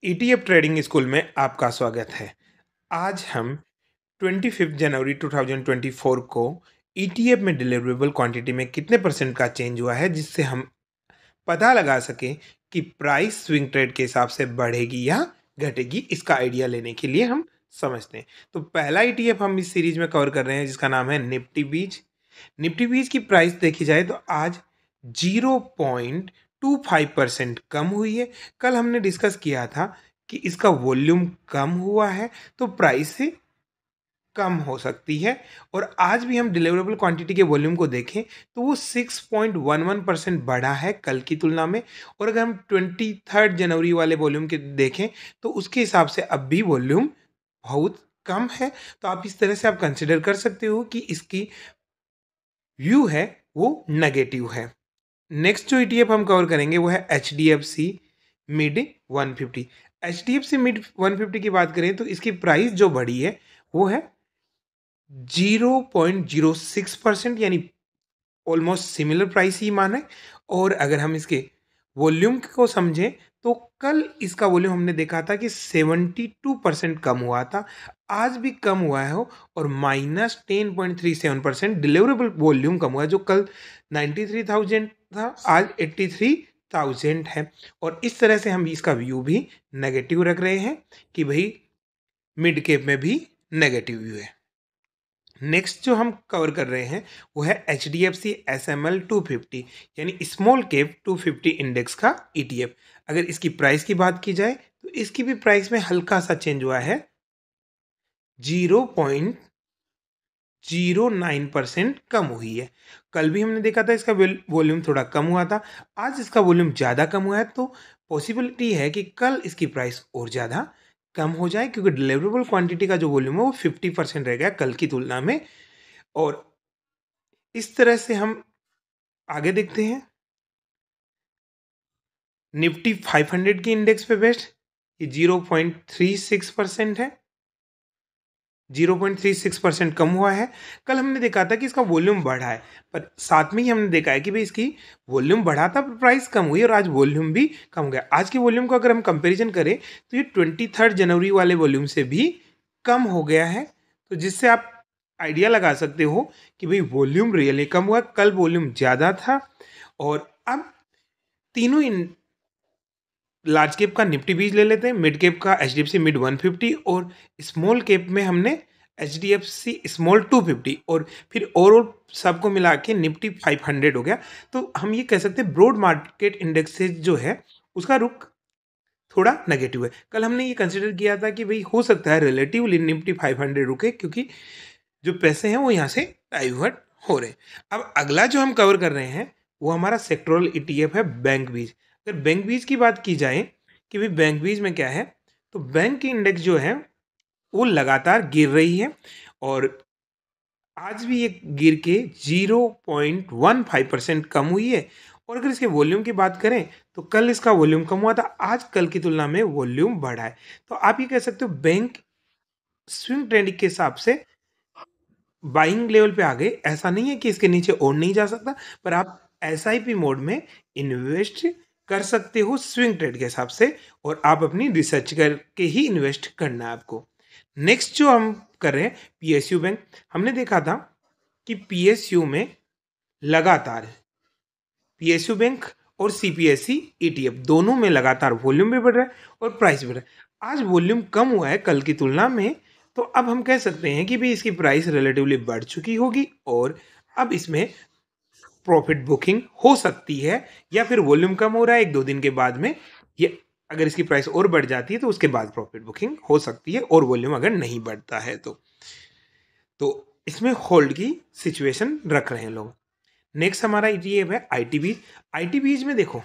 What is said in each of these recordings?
ETF trading school में आपका स्वागत है। आज हम 25 जनवरी 2024 को ईटीएफ में डिलीवरेबल क्वांटिटी में कितने परसेंट का चेंज हुआ है, जिससे हम पता लगा सकें कि प्राइस स्विंग ट्रेड के हिसाब से बढ़ेगी या घटेगी। इसका आइडिया लेने के लिए हम समझते हैं। तो पहला ईटीएफ हम इस सीरीज में कवर कर रहे हैं, जिसका नाम है निफ्टी बीज। निफ्टी बीज की प्राइस देखी जाए तो आज 0.25% कम हुई है। कल हमने डिस्कस किया था कि इसका वॉल्यूम कम हुआ है तो प्राइस से कम हो सकती है। और आज भी हम डिलीवरेबल क्वांटिटी के वॉल्यूम को देखें तो वो 6.11% बढ़ा है कल की तुलना में। और अगर हम 23 जनवरी वाले वॉल्यूम के देखें तो उसके हिसाब से अब भी वॉल्यूम बहुत कम है। तो आप इस तरह से आप कंसिडर कर सकते हो कि इसकी व्यू है वो नेगेटिव है। नेक्स्ट जो ईटीएफ हम कवर करेंगे वो है H D F C mid 150। H D F C mid 150 की बात करें तो इसकी प्राइस जो बढ़ी है वो है 0.06%, यानी ऑलमोस्ट सिमिलर प्राइस ही माने। और अगर हम इसके वॉल्यूम को समझें तो कल इसका वॉल्यूम हमने देखा था कि 72% कम हुआ था, आज भी कम हुआ है हो और -10.37% डिलीवरेबल वॉल्यूम कम हुआ है। जो कल 93,000 था आज 83,000 है। और इस तरह से हम इसका व्यू भी नेगेटिव रख रहे हैं कि भाई मिड कैप में भी नेगेटिव व्यू है। नेक्स्ट जो हम कवर कर रहे हैं वो है H D F C S M L 250, यानी स्मॉल कैप 250 इंडेक्स का ईटीएफ। अगर इसकी प्राइस की बात की जाए तो इसकी भी प्राइस में हल्का सा चेंज हुआ है, 0.09% कम हुई है। कल भी हमने देखा था इसका वॉल्यूम थोड़ा कम हुआ था, आज इसका वॉल्यूम ज़्यादा कम हुआ है। तो पॉसिबिलिटी है कि कल इसकी प्राइस और ज़्यादा कम हो जाए, क्योंकि डिलीवरेबल क्वांटिटी का जो वॉल्यूम है वो 50% रह गया कल की तुलना में। और इस तरह से हम आगे देखते हैं। निफ्टी 500 की इंडेक्स पे बेस्ट ये 0.36% है, 0.36% कम हुआ है। कल हमने देखा था कि इसका वॉल्यूम बढ़ा है, पर साथ में ही हमने देखा है कि भाई इसकी वॉल्यूम बढ़ा था पर प्राइस कम हुई और आज वॉल्यूम भी कम हो गया। आज की वॉल्यूम को अगर हम कंपैरिजन करें तो ये 23 जनवरी वाले वॉल्यूम से भी कम हो गया है। तो जिससे आप आइडिया लगा सकते हो कि भाई वॉल्यूम रियली कम हुआ, कल वॉल्यूम ज़्यादा था। और अब तीनों इन लार्ज कैप का निफ्टी बीज ले लेते हैं, मिड कैप का H D F C mid 150 और स्मॉल कैप में हमने H D F C small 250 और फिर ओवरऑल सबको मिला के निफ्टी 500 हो गया। तो हम ये कह सकते हैं ब्रॉड मार्केट इंडेक्सेस जो है उसका रुख थोड़ा नेगेटिव है। कल हमने ये कंसिडर किया था कि भाई हो सकता है रिलेटिवली निफ्टी 500 रुके, क्योंकि जो पैसे हैं वो यहाँ से डाइवर्ट हो रहे हैं। अब अगला जो हम कवर कर रहे हैं वो हमारा सेक्टोरल ईटीएफ है बैंक बीज। अगर बैंक बीज की बात की जाए कि भाई बैंक बीज में क्या है, तो बैंक की इंडेक्स जो है वो लगातार गिर रही है और आज भी ये गिर के 0.15% कम हुई है। और अगर इसके वॉल्यूम की बात करें तो कल इसका वॉल्यूम कम हुआ था, आज कल की तुलना में वॉल्यूम बढ़ा है। तो आप ये कह सकते हो बैंक स्विंग ट्रेंड के हिसाब से बाइंग लेवल पे आ गए। ऐसा नहीं है कि इसके नीचे और नहीं जा सकता, पर आप एसआईपी मोड में इन्वेस्ट कर सकते हो स्विंग ट्रेड के हिसाब से, और आप अपनी रिसर्च करके ही इन्वेस्ट करना है आपको। नेक्स्ट जो हम कर रहे हैं पीएसयू बैंक। हमने देखा था कि पीएसयू में लगातार पीएसयू बैंक और सीपीएससी ईटीएफ दोनों में लगातार वॉल्यूम भी बढ़ रहा है और प्राइस भी बढ़ रहा है। आज वॉल्यूम कम हुआ है कल की तुलना में, तो अब हम कह सकते हैं कि भी इसकी प्राइस रिलेटिवली बढ़ चुकी होगी और अब इसमें प्रॉफिट बुकिंग हो सकती है, या फिर वॉल्यूम कम हो रहा है 1-2 दिन के बाद में, ये अगर इसकी प्राइस और बढ़ जाती है तो उसके बाद प्रॉफिट बुकिंग हो सकती है, और वॉल्यूम अगर नहीं बढ़ता है तो इसमें होल्ड की सिचुएशन रख रहे हैं लोग। नेक्स्ट हमारा ईटीएफ है आईटी बीज। आईटी बीज में देखो,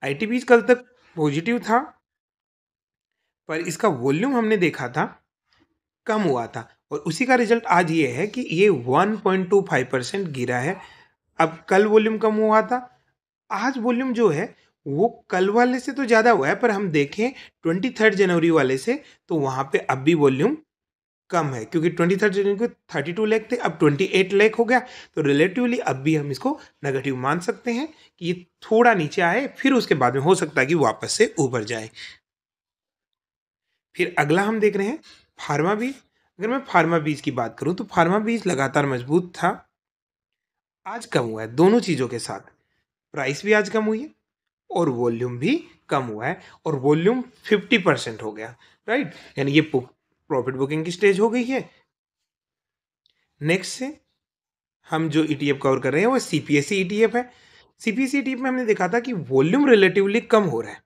आईटी बीज कल तक पॉजिटिव था, पर इसका वॉल्यूम हमने देखा था कम हुआ था, और उसी का रिजल्ट आज ये है कि ये 1.25% गिरा है। अब कल वॉल्यूम कम हुआ था, आज वॉल्यूम जो है वो कल वाले से तो ज़्यादा हुआ है, पर हम देखें 23 जनवरी वाले से तो वहाँ पे अब भी वॉल्यूम कम है, क्योंकि 23 जनवरी को 32 लाख थे, अब 28 लाख हो गया। तो रिलेटिवली अब भी हम इसको नेगेटिव मान सकते हैं कि ये थोड़ा नीचे आए, फिर उसके बाद में हो सकता है कि वापस से ऊपर जाए। फिर अगला हम देख रहे हैं फार्मा बीज। अगर मैं फार्मा बीज की बात करूं तो फार्मा बीज लगातार मजबूत था, आज कम हुआ है। दोनों चीज़ों के साथ प्राइस भी आज कम हुई है और वॉल्यूम भी कम हुआ है, और वॉल्यूम 50% हो गया, राइट। यानी ये प्रॉफिट बुकिंग की स्टेज हो गई है। नेक्स्ट से हम जो ईटीएफ कवर कर रहे हैं वो सीपीएससी ईटीएफ है। सीपीएससी ईटीएफ में हमने देखा था कि वॉल्यूम रिलेटिवली कम हो रहा है,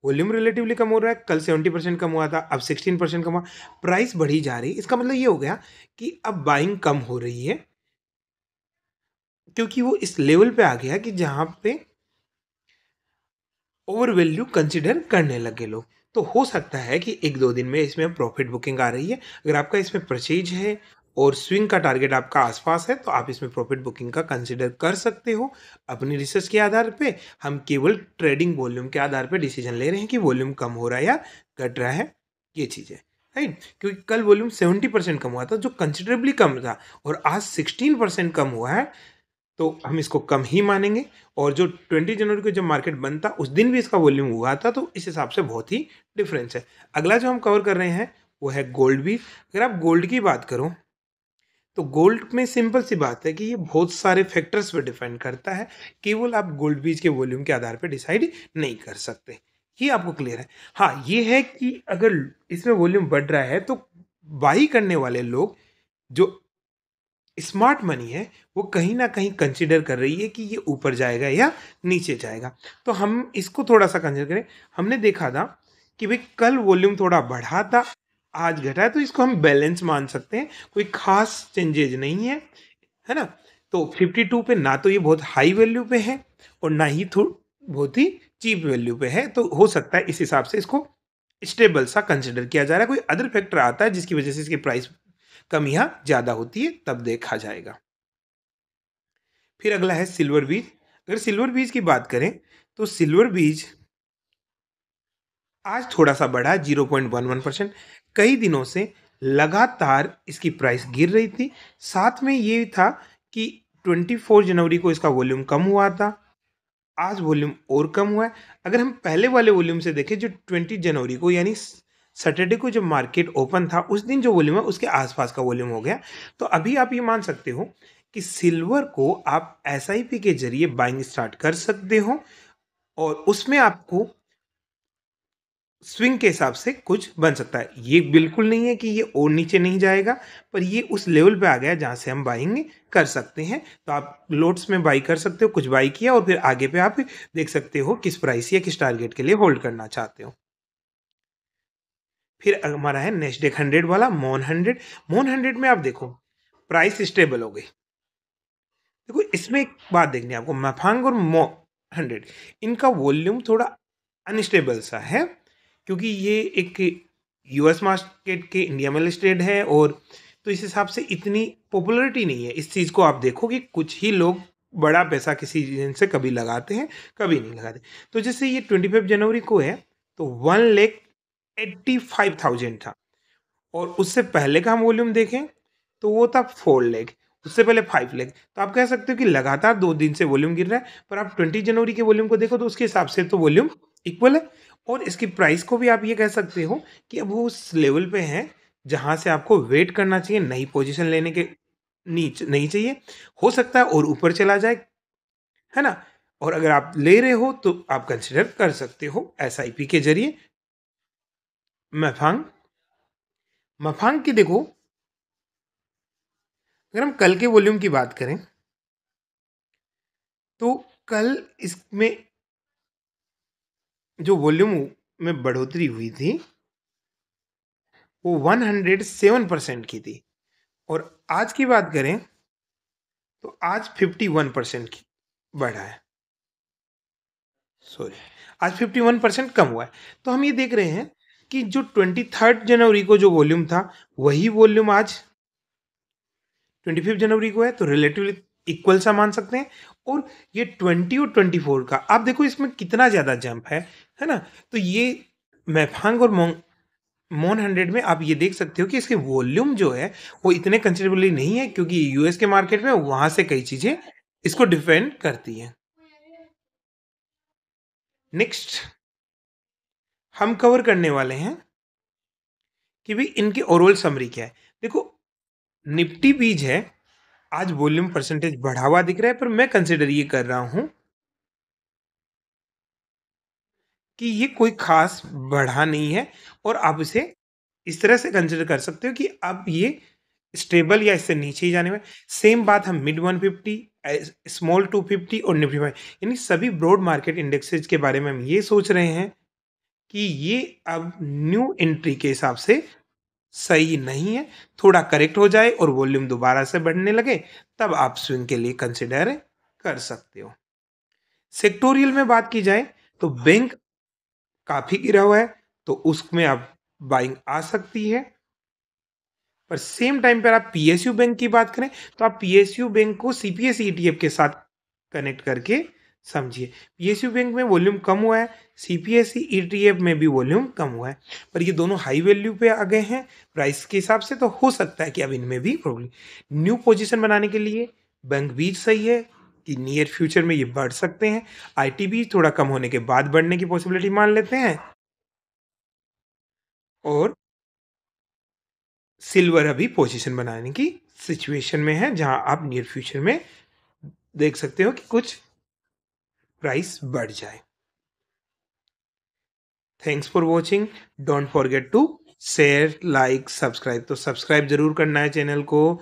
वॉल्यूम रिलेटिवली कम हो रहा है। कल 70% कम हुआ था, अब 16% कम हुआ, प्राइस बढ़ी जा रही है। इसका मतलब ये हो गया कि अब बाइंग कम हो रही है, क्योंकि वो इस लेवल पे आ गया कि जहां पे ओवर वैल्यू कंसिडर करने लगे लोग। तो हो सकता है कि एक दो दिन में इसमें प्रॉफिट बुकिंग आ रही है। अगर आपका इसमें परचेज है और स्विंग का टारगेट आपका आसपास है तो आप इसमें प्रॉफिट बुकिंग का कंसिडर कर सकते हो। अपनी रिसर्च के आधार पे हम केवल ट्रेडिंग वॉल्यूम के आधार पे डिसीजन ले रहे हैं कि वॉल्यूम कम हो रहा है या घट रहा है, ये चीज़ है, राइट। क्योंकि कल वॉल्यूम 70% कम हुआ था, जो कंसिडरेबली कम था, और आज 16% कम हुआ है, तो हम इसको कम ही मानेंगे। और जो 20 जनवरी को जब मार्केट बंद था उस दिन भी इसका वॉल्यूम हुआ था, तो इस हिसाब से बहुत ही डिफरेंस है। अगला जो हम कवर कर रहे हैं वो है गोल्ड भी। अगर आप गोल्ड की बात करो तो गोल्ड में सिंपल सी बात है कि ये बहुत सारे फैक्टर्स पर डिपेंड करता है, केवल आप गोल्ड बीज के वॉल्यूम के आधार पर डिसाइड नहीं कर सकते। ये आपको क्लियर है। हाँ, ये है कि अगर इसमें वॉल्यूम बढ़ रहा है तो बाई करने वाले लोग, जो स्मार्ट मनी है, वो कहीं ना कहीं कंसिडर कर रही है कि ये ऊपर जाएगा या नीचे जाएगा। तो हम इसको थोड़ा सा कंसिडर करें। हमने देखा था कि भाई कल वॉल्यूम थोड़ा बढ़ा था, आज घटा है, तो इसको हम बैलेंस मान सकते हैं, कोई खास चेंजेज नहीं है ना। तो 52 पे ना तो ये बहुत हाई वैल्यू पे है और ना ही बहुत ही चीप वैल्यू पे है, तो हो सकता है इस हिसाब से इसको स्टेबल सा कंसिडर किया जा रहा है। कोई अदर फैक्टर आता है जिसकी वजह से इसकी प्राइस कम या ज़्यादा होती है, तब देखा जाएगा। फिर अगला है सिल्वर बीज। अगर सिल्वर बीज की बात करें तो सिल्वर बीज आज थोड़ा सा बढ़ा, 0.11%। कई दिनों से लगातार इसकी प्राइस गिर रही थी। साथ में ये था कि 24 जनवरी को इसका वॉल्यूम कम हुआ था, आज वॉल्यूम और कम हुआ है। अगर हम पहले वाले वॉल्यूम से देखें, जो 20 जनवरी को यानी सैटरडे को जब मार्केट ओपन था उस दिन जो वॉल्यूम है उसके आसपास का वॉल्यूम हो गया। तो अभी आप ये मान सकते हो कि सिल्वर को आप एसआईपी के जरिए बाइंग स्टार्ट कर सकते हो, और उसमें आपको स्विंग के हिसाब से कुछ बन सकता है। ये बिल्कुल नहीं है कि ये और नीचे नहीं जाएगा, पर ये उस लेवल पे आ गया जहाँ से हम बाइंग कर सकते हैं। तो आप लोट्स में बाई कर सकते हो, कुछ बाई किया और फिर आगे पे आप देख सकते हो किस प्राइस या किस टारगेट के लिए होल्ड करना चाहते हो। फिर हमारा है नेस्डेक 100 वाला मोन 100। मोन 100 में आप देखो प्राइस स्टेबल हो गई। देखो इसमें एक बात देखनी है आपको, मैफांग और मो 100 इनका वॉल्यूम थोड़ा अनस्टेबल सा है, क्योंकि ये एक यूएस मार्केट के इंडिया में लिस्टेड है, और तो इस हिसाब से इतनी पॉपुलरिटी नहीं है। इस चीज़ को आप देखो कि कुछ ही लोग बड़ा पैसा किसी चीज़ से कभी लगाते हैं, कभी नहीं लगाते। तो जैसे ये 25 जनवरी को है तो 1,85,000 था, और उससे पहले का हम वॉल्यूम देखें तो वो था 4 लाख, उससे पहले 5 लाख। तो आप कह सकते हो कि लगातार 2 दिन से वॉल्यूम गिर रहा है, पर आप 20 जनवरी के वॉल्यूम को देखो तो उसके हिसाब से तो वॉल्यूम इक्वल है। और इसकी प्राइस को भी आप ये कह सकते हो कि अब वो उस लेवल पे है जहाँ से आपको वेट करना चाहिए, नई पोजीशन लेने के नीचे नहीं चाहिए। हो सकता है और ऊपर चला जाए, है ना। और अगर आप ले रहे हो तो आप कंसिडर कर सकते हो एसआईपी के जरिए। मैफांग मफांग की देखो, अगर हम कल के वॉल्यूम की बात करें तो कल इसमें जो वॉल्यूम में बढ़ोतरी हुई थी वो 107% की थी, और आज की बात करें तो आज 51% की बढ़ा है। सॉरी, आज 51% कम हुआ है। तो हम ये देख रहे हैं कि जो 23 जनवरी को जो वॉल्यूम था वही वॉल्यूम आज 25 जनवरी को है, तो रिलेटिवली इक्वल सा मान सकते हैं। और ये 20 और 24 का आप देखो इसमें कितना ज़्यादा जंप है ना। तो ये मैफांग और मोन 100 में आप ये देख सकते हो कि इसके वॉल्यूम जो है वो इतने कंसिडरेबली नहीं है, क्योंकि यूएस के मार्केट में वहां से कई चीज़ें इसको डिफेंड करती हैं। नेक्स्ट हम कवर करने वाले हैं कि भाई इनकी ओवरऑल समरी क्या है। देखो, निफ्टी बीज है, आज वॉल्यूम परसेंटेज बढ़ा हुआ दिख रहा है, पर मैं कंसिडर ये कर रहा हूँ कि ये कोई खास बढ़ा नहीं है, और आप इसे इस तरह से कंसिडर कर सकते हो कि अब ये स्टेबल या इससे नीचे ही जाने में। सेम बात हम मिड 150, स्मॉल 250 और निफ्टी 5, यानी सभी ब्रॉड मार्केट इंडेक्सेस के बारे में हम ये सोच रहे हैं कि ये अब न्यू एंट्री के हिसाब से सही नहीं है। थोड़ा करेक्ट हो जाए और वॉल्यूम दोबारा से बढ़ने लगे, तब आप स्विंग के लिए कंसिडर कर सकते हो। सेक्टोरियल में बात की जाए तो बैंक काफ़ी गिरा हुआ है, तो उसमें आप बाइंग आ सकती है। पर सेम टाइम पर आप पीएसयू बैंक की बात करें, तो आप पीएसयू बैंक को सीपीएस ईटीएफ के साथ कनेक्ट करके समझिए। पीएसयू बैंक में वॉल्यूम कम हुआ है, सीपीएसई ईटीएफ में भी वॉल्यूम कम हुआ है, पर ये दोनों हाई वैल्यू पे आ गए हैं प्राइस के हिसाब से, तो हो सकता है कि अब इनमें भी प्रॉब्लम। न्यू पोजीशन बनाने के लिए बैंक भी सही है कि नियर फ्यूचर में ये बढ़ सकते हैं। आईटी भी थोड़ा कम होने के बाद बढ़ने की पॉसिबिलिटी मान लेते हैं, और सिल्वर अभी पोजीशन बनाने की सिचुएशन में है, जहां आप नियर फ्यूचर में देख सकते हो कि कुछ प्राइस बढ़ जाए। Thanks for watching. Don't forget to share, like, subscribe. तो सब्सक्राइब जरूर करना है चैनल को,